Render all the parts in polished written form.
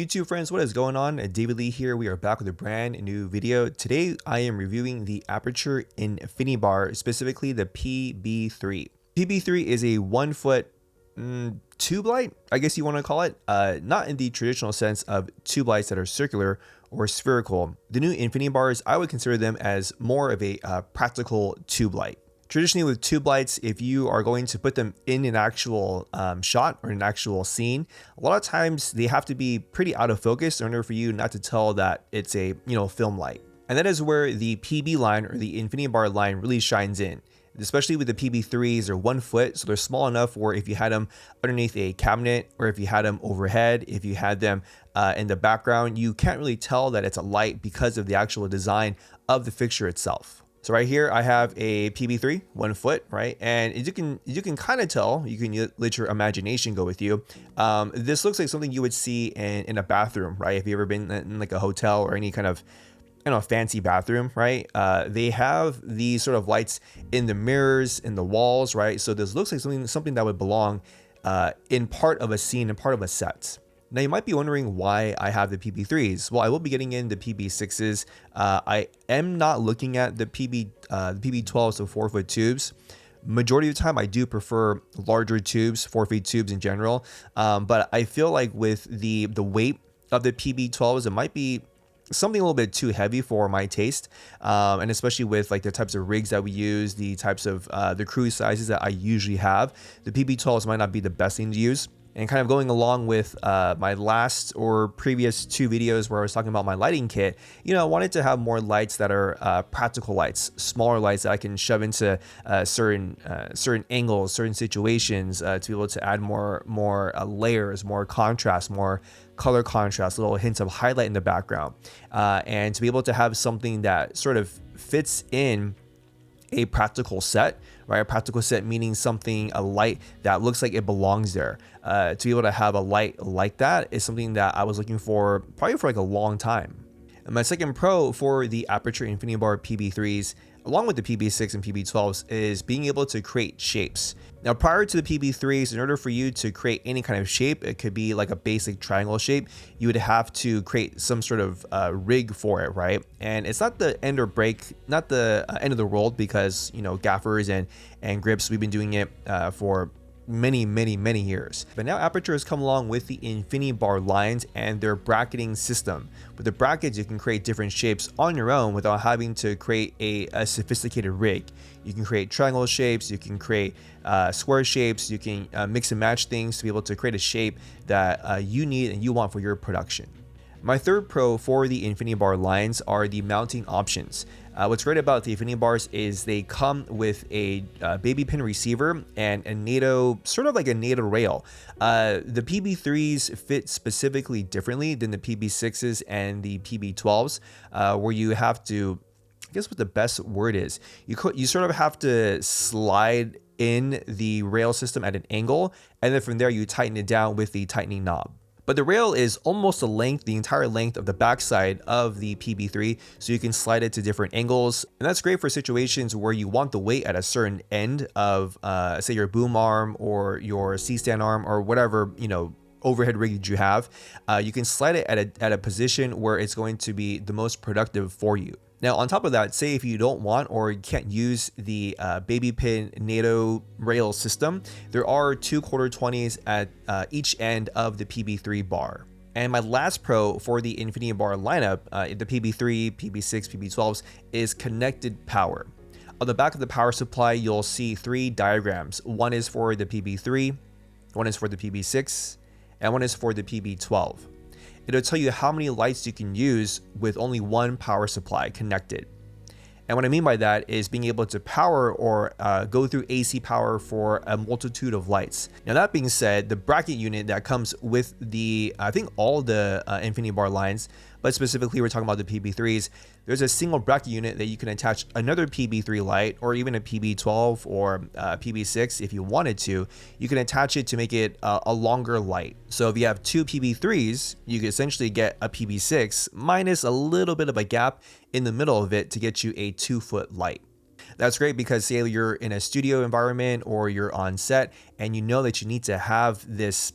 YouTube friends, what is going on? David Lee here. We are back with a brand new video. Today I am reviewing the Aputure Infinibar, specifically the PB3. PB3 is a 1 foot tube light, I guess you want to call it. Not in the traditional sense of tube lights that are circular or spherical. The new Infinibars, I would consider them as more of a practical tube light. Traditionally with tube lights, if you are going to put them in an actual shot or an actual scene, a lot of times they have to be pretty out of focus in order for you not to tell that it's a film light. And that is where the PB line or the Infinibar line really shines in. Especially with the PB3s, they're 1 foot, so they're small enough where if you had them underneath a cabinet or if you had them overhead, if you had them in the background, you can't really tell that it's a light because of the actual design of the fixture itself. So right here, I have a PB3, 1 foot, right? And you can kind of tell, you can let your imagination go with you. This looks like something you would see in a bathroom, right? If you've ever been in like a hotel or any kind of fancy bathroom, right? They have these sort of lights in the mirrors, in the walls, right? So this looks like something that would belong in part of a scene, in part of a set. Now you might be wondering why I have the PB3s. Well, I will be getting in the PB6s. I am not looking at the PB12s, so 4 foot tubes. Majority of the time, I do prefer larger tubes, 4 feet tubes in general. But I feel like with the weight of the PB12s, it might be something a little bit too heavy for my taste, and especially with like the types of rigs that we use, the types of the cruise sizes that I usually have, the PB12s might not be the best thing to use. And kind of going along with my last or previous 2 videos where I was talking about my lighting kit, I wanted to have more lights that are practical lights, smaller lights that I can shove into certain angles, certain situations to be able to add more layers, more contrast, more color contrast, little hints of highlight in the background, and to be able to have something that sort of fits in a practical set, right? A practical set meaning a light that looks like it belongs there. To be able to have a light like that is something that I was looking for probably for like a long time. And my second pro for the Aputure Infinibar PB3s, along with the PB6 and PB12s, is being able to create shapes. Now, prior to the PB3s, in order for you to create any kind of shape, it could be like a basic triangle shape, you would have to create some sort of rig for it, right? And it's not the end of the world because, gaffers and grips, we've been doing it for many years. But now Aputure has come along with the Infinibar lines and their bracketing system. With the brackets, you can create different shapes on your own without having to create a sophisticated rig. You can create triangle shapes, you can create square shapes, you can mix and match things to be able to create a shape that you need and you want for your production. My third pro for the Infinibar lines are the mounting options. What's great about the Infinibars is they come with a baby pin receiver and a NATO, sort of like a NATO rail. The PB3s fit specifically differently than the PB6s and the PB12s, where you have to, I guess what the best word is, you sort of have to slide in the rail system at an angle, and then from there you tighten it down with the tightening knob. But the rail is almost the entire length of the backside of the PB3, so you can slide it to different angles. And that's great for situations where you want the weight at a certain end of, say, your boom arm or your C-stand arm or whatever, overhead rig that you have. You can slide it at a position where it's going to be the most productive for you. Now, on top of that, say if you don't want or you can't use the baby pin NATO rail system, there are 2 /20s at each end of the PB3 bar. And my last pro for the Infinibar lineup, the PB3, PB6, PB12s, is connected power. On the back of the power supply, you'll see 3 diagrams. One is for the PB3, one is for the PB6, and one is for the PB12. It'll tell you how many lights you can use with only one power supply connected. And what I mean by that is being able to power or go through AC power for a multitude of lights. Now that being said, the bracket unit that comes with I think all the Infinibar lines, but specifically we're talking about the PB3s, there's a single bracket unit that you can attach another PB3 light or even a PB12 or PB6 if you wanted to. You can attach it to make it a longer light. So if you have 2 PB3s, you can essentially get a PB6 minus a little bit of a gap in the middle of it to get you a 2 foot light. That's great because say you're in a studio environment or you're on set and you know that you need to have this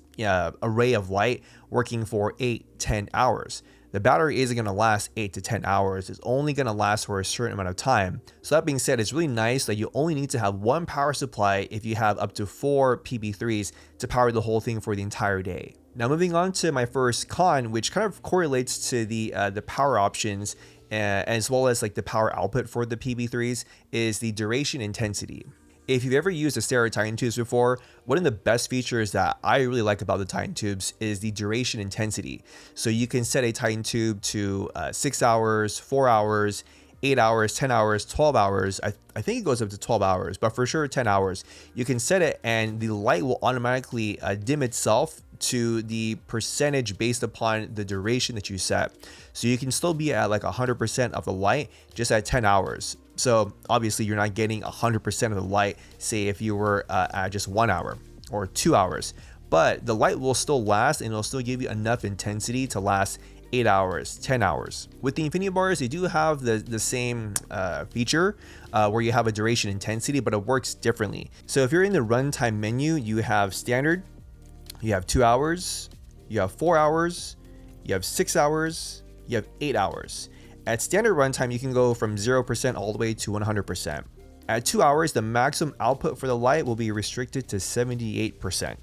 array of light working for 8-10 hours. The battery isn't going to last 8 to 10 hours. It's only going to last for a certain amount of time. So that being said, it's really nice that you only need to have one power supply if you have up to 4 PB3s to power the whole thing for the entire day. Now moving on to my first con, which kind of correlates to the power options as well as like the power output for the PB3s, is the duration intensity. If you've ever used a stereo Titan tubes before, one of the best features that I really like about the Titan tubes is the duration intensity. So you can set a Titan tube to 6 hours, 4 hours, 8 hours, 10 hours, 12 hours. I think it goes up to 12 hours, but for sure 10 hours. You can set it and the light will automatically dim itself to the percentage based upon the duration that you set. So you can still be at like 100% of the light just at 10 hours. So obviously you're not getting 100% of the light, say if you were at just 1 hour or 2 hours, but the light will still last and it'll still give you enough intensity to last 8 hours, 10 hours. With the Infinibars, they do have the same feature where you have a duration intensity, but it works differently. So if you're in the runtime menu, you have standard, you have 2 hours, you have 4 hours, you have 6 hours, you have 8 hours. At standard runtime, you can go from 0% all the way to 100%. At 2 hours, the maximum output for the light will be restricted to 78%.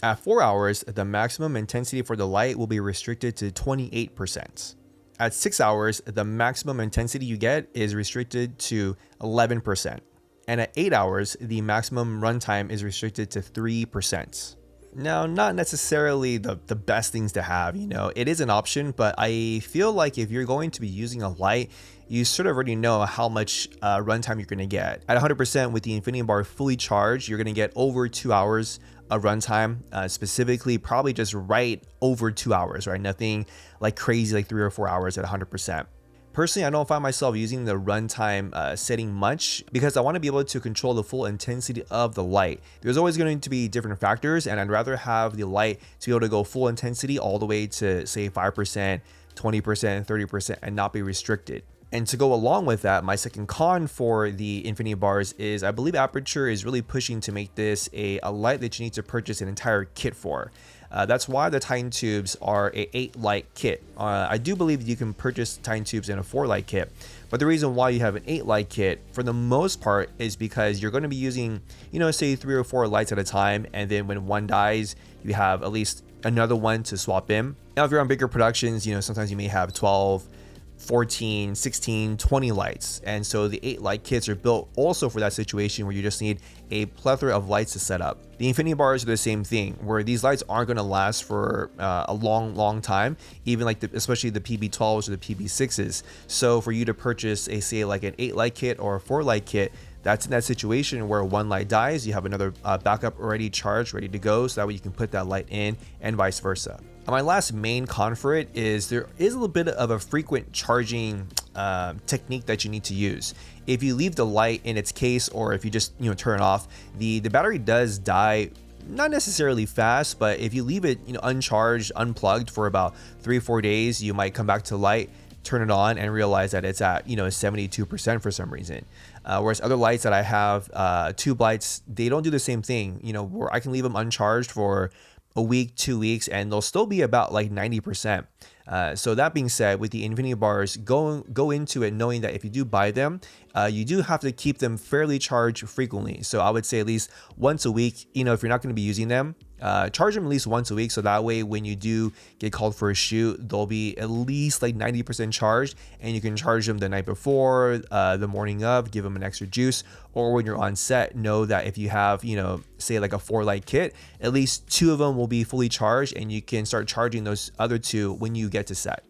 At 4 hours, the maximum intensity for the light will be restricted to 28%. At 6 hours, the maximum intensity you get is restricted to 11%. And at 8 hours, the maximum runtime is restricted to 3%. Now, not necessarily the best things to have, you know, it is an option, but I feel like if you're going to be using a light, you sort of already know how much runtime you're going to get. At 100% with the Infinibar fully charged, you're going to get over 2 hours of runtime, specifically probably just right over 2 hours, right? Nothing like crazy like 3 or 4 hours at 100%. Personally, I don't find myself using the runtime setting much because I want to be able to control the full intensity of the light. There's always going to be different factors, and I'd rather have the light to be able to go full intensity all the way to say 5%, 20%, 30% and not be restricted. And to go along with that, my second con for the Infinibars is I believe Aputure is really pushing to make this a light that you need to purchase an entire kit for. That's why the Titan tubes are a 8 light kit. I do believe you can purchase Titan tubes in a 4 light kit, but the reason why you have an 8 light kit for the most part is because you're going to be using, you know, say 3 or 4 lights at a time, and then when one dies, you have at least another one to swap in. Now, if you're on bigger productions, you know, sometimes you may have 12, 14, 16, 20 lights. And so the 8 light kits are built also for that situation where you just need a plethora of lights to set up. The Infinibars are the same thing, where these lights aren't going to last for a long time, even like especially the PB12s or the PB6s. So for you to purchase a, say like an 8 light kit or a 4 light kit, that's in that situation where one light dies, you have another backup already charged, ready to go, so that way you can put that light in and vice versa. And my last main con for it is there is a little bit of a frequent charging technique that you need to use. If you leave the light in its case, or if you just turn it off, the battery does die. Not necessarily fast, but if you leave it uncharged, unplugged for about 3-4 days, you might come back to the light, turn it on, and realize that it's at 72% for some reason. Whereas other lights that I have, tube lights, they don't do the same thing. Where I can leave them uncharged for a week, 2 weeks, and they'll still be about like 90%. So that being said, with the Infinibars, go into it knowing that if you do buy them, you do have to keep them fairly charged frequently. So I would say at least once a week, if you're not going to be using them, charge them at least once a week. So that way, when you do get called for a shoot, they'll be at least like 90% charged, and you can charge them the night before, the morning of, give them an extra juice, or when you're on set, know that if you have, say like a 4 light kit, at least 2 of them will be fully charged, and you can start charging those other 2 when you get to set.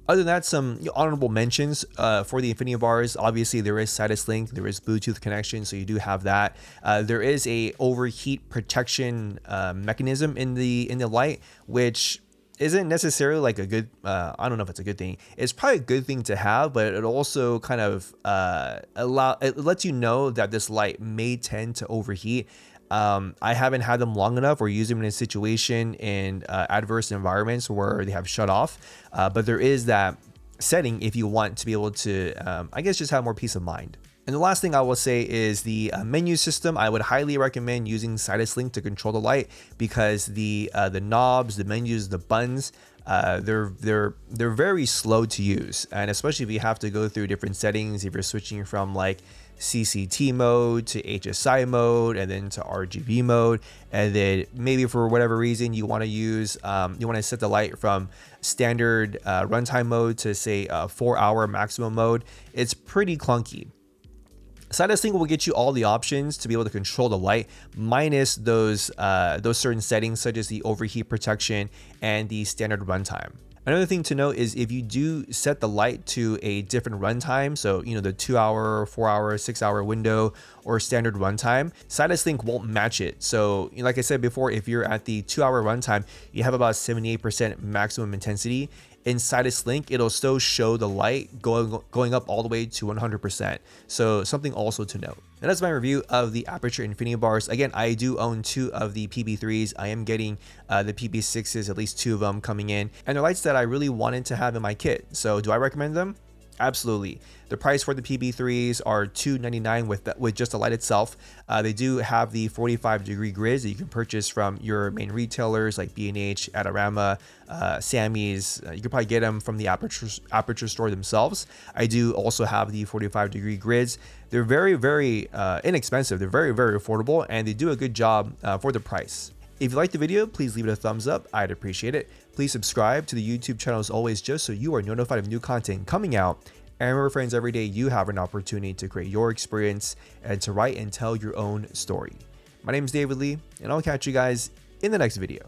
Other than that, some honorable mentions for the Infinibars. Obviously, there is Sidus Link, there is Bluetooth connection, so you do have that. There is a overheat protection mechanism in the light, which isn't necessarily like a good, I don't know if it's a good thing. It's probably a good thing to have, but it also kind of it lets you know that this light may tend to overheat. I haven't had them long enough or used them in a situation in adverse environments where they have shut off, but there is that setting if you want to be able to, I guess, just have more peace of mind. And the last thing I will say is the menu system. I would highly recommend using Sidus Link to control the light because the knobs, the menus, the buttons, they're very slow to use, and especially if you have to go through different settings, if you're switching from like CCT mode to HSI mode and then to RGB mode, and then maybe for whatever reason you want to use you want to set the light from standard runtime mode to say 4-hour maximum mode, it's pretty clunky. Sidus Link will get you all the options to be able to control the light, minus those certain settings such as the overheat protection and the standard runtime. Another thing to note is if you do set the light to a different runtime, so you know the 2-hour, 4-hour, 6-hour window or standard runtime, Sidus Link won't match it. So like I said before, if you're at the 2-hour runtime, you have about 78% maximum intensity. In Sidus Link, it'll still show the light going up all the way to 100%. So something also to note. And that's my review of the Aputure Infinibars. Again, I do own 2 of the PB3s. I am getting the PB6s, at least 2 of them coming in. And they're lights that I really wanted to have in my kit. So do I recommend them? Absolutely. The price for the PB3s are $299 with just the light itself. They do have the 45-degree grids that you can purchase from your main retailers like B&H, Adorama, Sammy's. You can probably get them from the Aputure store themselves. I do also have the 45-degree grids. They're very, very inexpensive. They're very, very affordable, and they do a good job for the price. If you liked the video, please leave it a thumbs up. I'd appreciate it. Please subscribe to the YouTube channel as always, just so you are notified of new content coming out. And remember, friends, every day you have an opportunity to create your experience and to write and tell your own story. My name is David Lee, and I'll catch you guys in the next video.